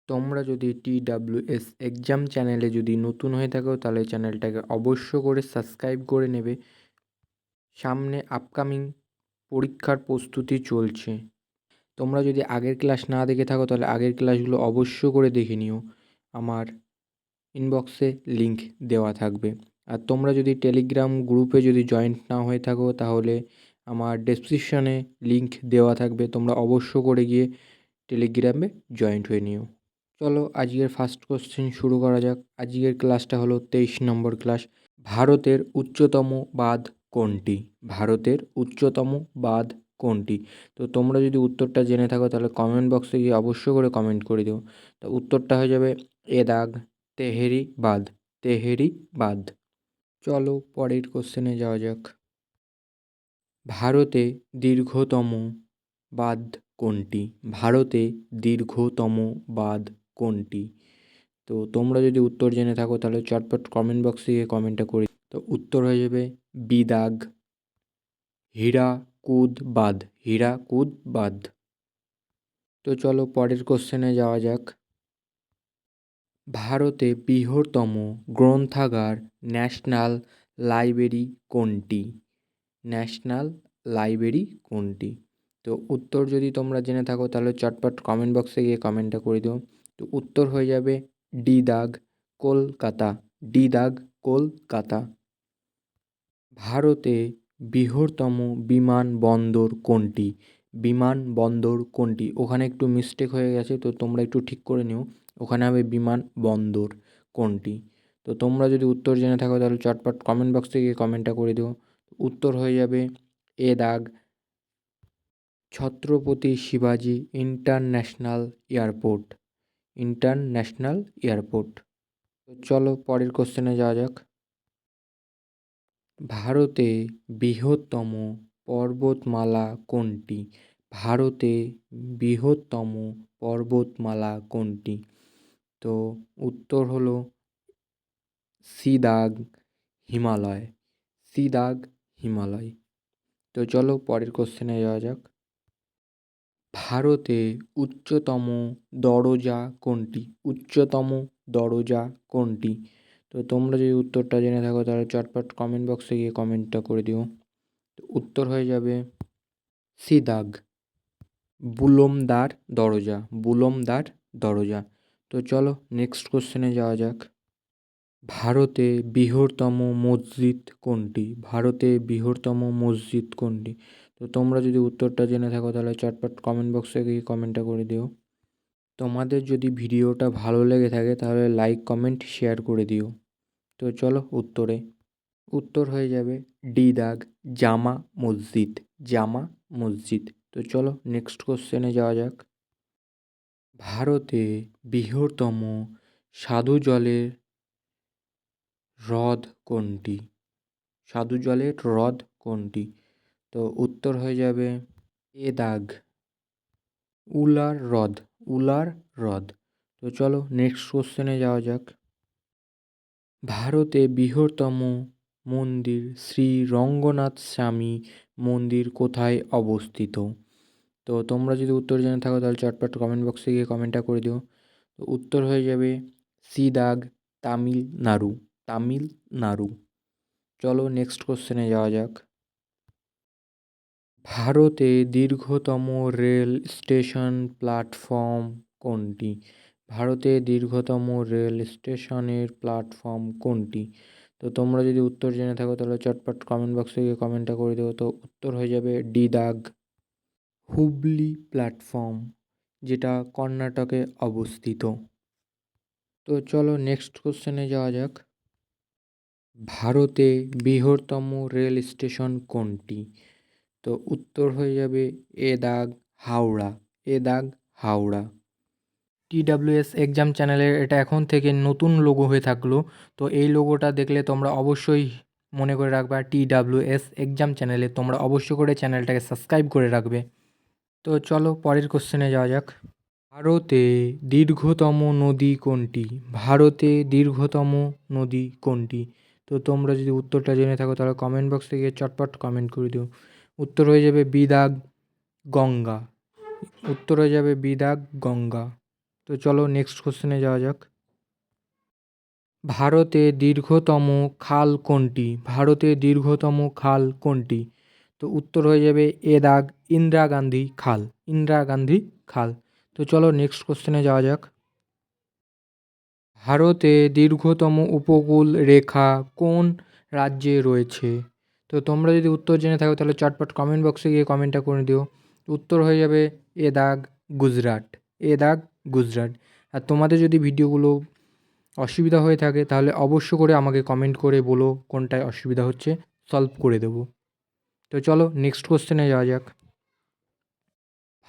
তোমরা যদি TWS exam চ্যানেলে যদি নতুন হয়ে থাকো তাহলে চ্যানেলটাকে অবশ্য করে সাবস্ক্রাইব করে নেবে। সামনে আপকামিং পরীক্ষার প্রস্তুতি চলছে। তোমরা যদি আগের ক্লাস না দেখে থাকো তাহলে আগের ক্লাসগুলো অবশ্য করে দেখে নিও। আমার ইনবক্সে লিংক দেওয়া থাকবে। আর তোমরা যদি টেলিগ্রাম গ্রুপে যদি জয়েন্ট না হয়ে থাকো তাহলে আমার ডেসক্রিপশনে লিংক দেওয়া থাকবে, তোমরা অবশ্য করে গিয়ে টেলিগ্রামে জয়েন্ট হয়ে নিও। চলো আজকের ফার্স্ট কোশ্চেন শুরু করা যাক। আজকের ক্লাসটা হলো 23 নম্বর ক্লাস। ভারতের উচ্চতম বাঁধ কোনটি? ভারতের উচ্চতম বাঁধ কোনটি? তো তোমরা যদি উত্তরটা জেনে থাকো তাহলে কমেন্ট বক্সে গিয়ে অবশ্য করে কমেন্ট করে দিও। তো উত্তরটা হয়ে যাবে এ দাগ তেহেরি বাঁধ। তেহেরি বাঁধ। চলো পরের কোশ্চেনে যাওয়া যাক। ভারতে দীর্ঘতম বাঁধ কোনটি? ভারতে দীর্ঘতম বাঁধ কোনটি? তো তোমরা যদি উত্তর জেনে থাকো তাহলে চটপট কমেন্ট বক্সে গিয়ে কমেন্টটা করে। তো উত্তর হয়ে যাবে বিদাগ হীরাকুদ বাঁধ। হীরাকুদ বাঁধ। তো চলো পরের কোশ্চেনে যাওয়া যাক। ভারতে বৃহত্তম গ্রন্থাগার ন্যাশনাল লাইব্রেরি কোনটি? ন্যাশনাল লাইব্রেরি কোনটি? তো উত্তর যদি তোমরা জেনে থাকো তাহলে চটপট কমেন্ট বক্সে গিয়ে কমেন্টটা করে দিও। তো উত্তর হয়ে যাবে ডি দাগ কলকাতা। ডি দাগ কলকাতা। ভারতে বৃহত্তম বিমানবন্দর কোনটি? বিমানবন্দর কোনটি? ওখানে একটু মিস্টেক হয়ে গেছে, তো তোমরা একটু ঠিক করে নিও। ওখানে হবে বিমানবন্দর কোনটি? তো তোমরা যদি উত্তর জেনে থাকো তাহলে চটপট কমেন্ট বক্সে গিয়ে কমেন্টটা করে দিও। উত্তর হয়ে যাবে এ দাগ ছত্রপতি শিবাজি ইন্টারন্যাশনাল এয়ারপোর্ট। International airport. তো চলো পরের কোশ্চেনে যাওয়া যাক। ভারতে বৃহত্তম পর্বতমালা কোনটি? ভারতে বৃহত্তম পর্বতমালা কোনটি? তো উত্তর হলো সি দাগ হিমালয়। সি দাগ হিমালয়। তো চলো পরের কোশ্চেনে যাওয়া যাক। ভারতে উচ্চতম দরজা কোনটি? উচ্চতম দরজা কোনটি? তো তোমরা যদি উত্তরটা জেনে থাকো তাহলে চটপট কমেন্ট বক্সে গিয়ে কমেন্টটা করে দিও। তো উত্তর হয়ে যাবে সি দাগ বুলমদার দরজা। বুলমদার দরজা। তো চলো নেক্সট কোশ্চেনে যাওয়া যাক। ভারতে বৃহত্তম মসজিদ কোনটি? ভারতে বৃহত্তম মসজিদ কোনটি? তো তোমরা যদি উত্তরটা জেনে থাকো তাহলে চটপট কমেন্ট বক্সে গিয়ে কমেন্টটা করে দিও। তোমাদের যদি ভিডিওটা ভালো লেগে থাকে তাহলে লাইক কমেন্ট শেয়ার করে দিও। তো চলো উত্তরে। উত্তর হয়ে যাবে ডি দাগ জামা মসজিদ। জামা মসজিদ। তো চলো নেক্সট কোশ্চেনে যাওয়া যাক। ভারতে বৃহত্তম স্বাদু জলের হ্রদ কোনটি? স্বাদু জলের হ্রদ কোনটি? তো উত্তর হয়ে যাবে এ দাগ উলার হ্রদ। উলার হ্রদ। তো চলো নেক্সট কোশ্চেনে যাওয়া যাক। ভারতে বৃহত্তম মন্দির শ্রী রঙ্গনাথ স্বামী মন্দির কোথায় অবস্থিত? তো তোমরা যদি উত্তর জেনে থাকো তাহলে চটপট কমেন্ট বক্সে গিয়ে কমেন্টটা করে দিও। তো উত্তর হয়ে যাবে সি দাগ তামিলনাড়ু। তামিলনাড়ু। চলো নেক্সট কোশ্চেনে যাওয়া যাক। ভারতে দীর্ঘতম রেল স্টেশন প্ল্যাটফর্ম কোনটি? ভারতে দীর্ঘতম রেল স্টেশনের প্ল্যাটফর্ম কোনটি? তো তোমরা যদি উত্তর জেনে থাকো তাহলে চটপট কমেন্ট বক্সে গিয়ে কমেন্টটা করে দেবো। তো উত্তর হয়ে যাবে ডি দাগ হুবলি প্ল্যাটফর্ম, যেটা কর্ণাটকে অবস্থিত। তো চলো নেক্সট কোশ্চেনে যাওয়া যাক। ভারতে বৃহত্তম রেল স্টেশন কোনটি? তো উত্তর হয়ে যাবে এ দাগ হাওড়া। এ দাগ হাওড়া। TWS এক্সাম চ্যানেলের এটা এখন থেকে নতুন লোগো হয়ে থাকলো। তো এই লোগোটা দেখলে তোমরা অবশ্যই মনে করে রাখবে। TWS এক্সাম চ্যানেলে তোমরা অবশ্য করে চ্যানেলটাকে সাবস্ক্রাইব করে রাখবে। তো চলো পরের কোশ্চেনে যাওয়া যাক। ভারতে দীর্ঘতম নদী কোনটি? ভারতে দীর্ঘতম নদী কোনটি? তো তোমরা যদি উত্তরটা জেনে থাকো তাহলে কমেন্ট বক্সে গিয়ে চটপট কমেন্ট করে দিও। উত্তর হয়ে যাবে বি দাগ গঙ্গা। উত্তর হয়ে যাবে বি দাগ গঙ্গা। তো চলো নেক্সট কোশ্চেনে যাওয়া যাক। ভারতের দীর্ঘতম খাল কোনটি? ভারতের দীর্ঘতম খাল কোনটি? তো উত্তর হয়ে যাবে এ দাগ ইন্দিরা গান্ধী খাল, ইন্দিরা গান্ধী খাল। তো চলো নেক্সট কোশ্চেনে যাওয়া যাক। ভারতে দীর্ঘতম উপকূল রেখা কোন রাজ্যে রয়েছে? তো তোমরা যদি উত্তর জেনে থাকো তাহলে চটপট কমেন্ট বক্সে গিয়ে কমেন্টটা করে দিও। উত্তর হয়ে যাবে এ দাগ গুজরাট, এ দাগ গুজরাট। আর তোমাদের যদি ভিডিওগুলো অসুবিধা হয়ে থাকে তাহলে অবশ্য করে আমাকে কমেন্ট করে বলো কোনটায় অসুবিধা হচ্ছে, সলভ করে দেবো। তো চলো নেক্সট কোশ্চেনে যাওয়া যাক।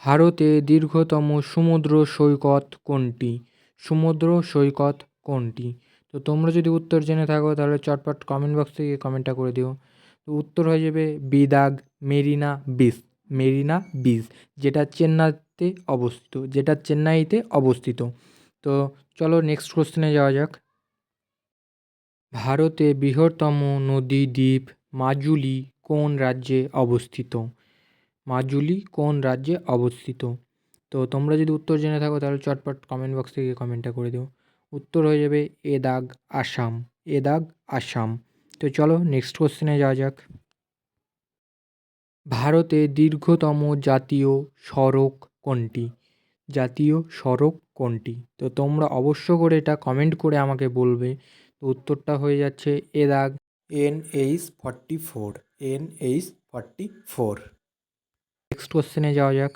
ভারতে দীর্ঘতম সমুদ্র সৈকত কোনটি? সমুদ্র সৈকত কোনটি? তো তোমরা যদি উত্তর জেনে থাকো তাহলে চটপট কমেন্ট বক্সে গিয়ে কমেন্টটা করে দিও। তো উত্তর হয়ে যাবে বি দাগ মেরিনা বিচ, মেরিনা বিচ, যেটা চেন্নাইতে অবস্থিত, যেটা চেন্নাইতে অবস্থিত। তো চলো নেক্সট কোশ্চেনে যাওয়া যাক। ভারতে বৃহত্তম নদী দ্বীপ মাজুলি কোন রাজ্যে অবস্থিত? মাজুলি কোন রাজ্যে অবস্থিত? তো তোমরা যদি উত্তর জেনে থাকো তাহলে চটপট কমেন্ট বক্সে গিয়ে কমেন্টটা করে দিও। উত্তর হয়ে যাবে এ দাগ আসাম, এ দাগ আসাম। তো চলো নেক্সট কোশ্চেনে যাওয়া যাক। ভারতের দীর্ঘতম জাতীয় সড়ক কোনটি? জাতীয় সড়ক কোনটি? তো তোমরা অবশ্য করে এটা কমেন্ট করে আমাকে বলবে। তো উত্তরটা হয়ে যাচ্ছে এ দাগ NH-44, NH-44। নেক্সট কোশ্চেনে যাওয়া যাক।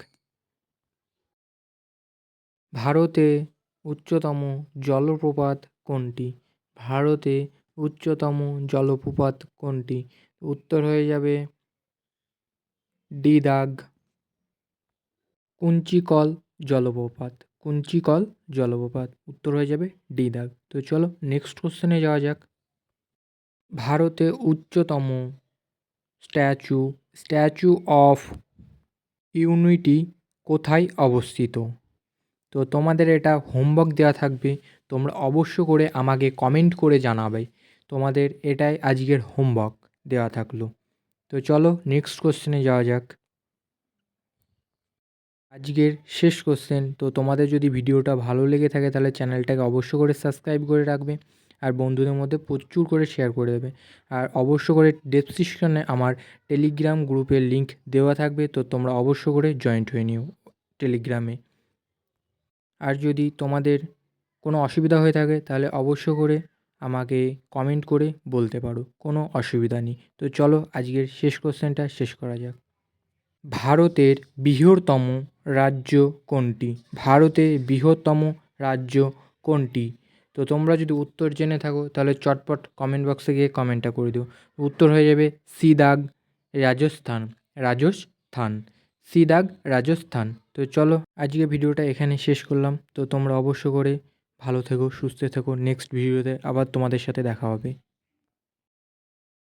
ভারতে উচ্চতম জলপ্রপাত কোনটি? ভারতে উচ্চতম জলপ্রপাত কোনটি? উত্তর হয়ে যাবে ডি দাগ কুঞ্চিকল জলপ্রপাত, কুঞ্চিকল জলপ্রপাত। উত্তর হয়ে যাবে ডি দাগ। তো চলো নেক্সট কোশ্চেনে যাওয়া যাক। ভারতে উচ্চতম স্ট্যাচু, স্ট্যাচু অফ ইউনিটি কোথায় অবস্থিত? তো তোমাদের এটা হোমওয়ার্ক দেওয়া থাকবে, তোমরা অবশ্য করে আমাকে কমেন্ট করে জানাবে। তোমাদের এটাই আজকের হোমওয়ার্ক দেওয়া থাকলো। তো চলো নেক্সট কোশ্চেনে যাওয়া যাক। আজকের শেষ কোশ্চেন। তো তোমাদের যদি ভিডিওটা ভালো লেগে থাকে তাহলে চ্যানেলটাকে অবশ্য করে সাবস্ক্রাইব করে রাখবে, আর বন্ধুদের মধ্যে প্রচুর করে শেয়ার করে দেবে। আর অবশ্য করে ডেসক্রিপশনে আমার টেলিগ্রাম গ্রুপের লিঙ্ক দেওয়া থাকবে, তো তোমরা অবশ্য করে জয়েন্ট হয়ে নিও টেলিগ্রামে। আর যদি তোমাদের কোনো অসুবিধা হয়ে থাকে তাহলে অবশ্য করে আমাকে কমেন্ট করে বলতে পারো, কোনো অসুবিধা নেই। তো চলো আজকের শেষ কোশ্চেনটা শেষ করা যাক। ভারতের বৃহত্তম রাজ্য কোনটি? ভারতের বৃহত্তম রাজ্য কোনটি? তো তোমরা যদি উত্তর জেনে থাকো তাহলে চটপট কমেন্ট বক্সে গিয়ে কমেন্টটা করে দিও। উত্তর হয়ে যাবে সি দাগ রাজস্থান, রাজস্থান, সি দাগ রাজস্থান। তো চলো আজকে ভিডিওটা এখানে শেষ করলাম। তো তোমরা অবশ্য করে ভালো থেকো, সুস্থ থেকো। নেক্সট ভিডিওতে আবার তোমাদের সাথে দেখা হবে।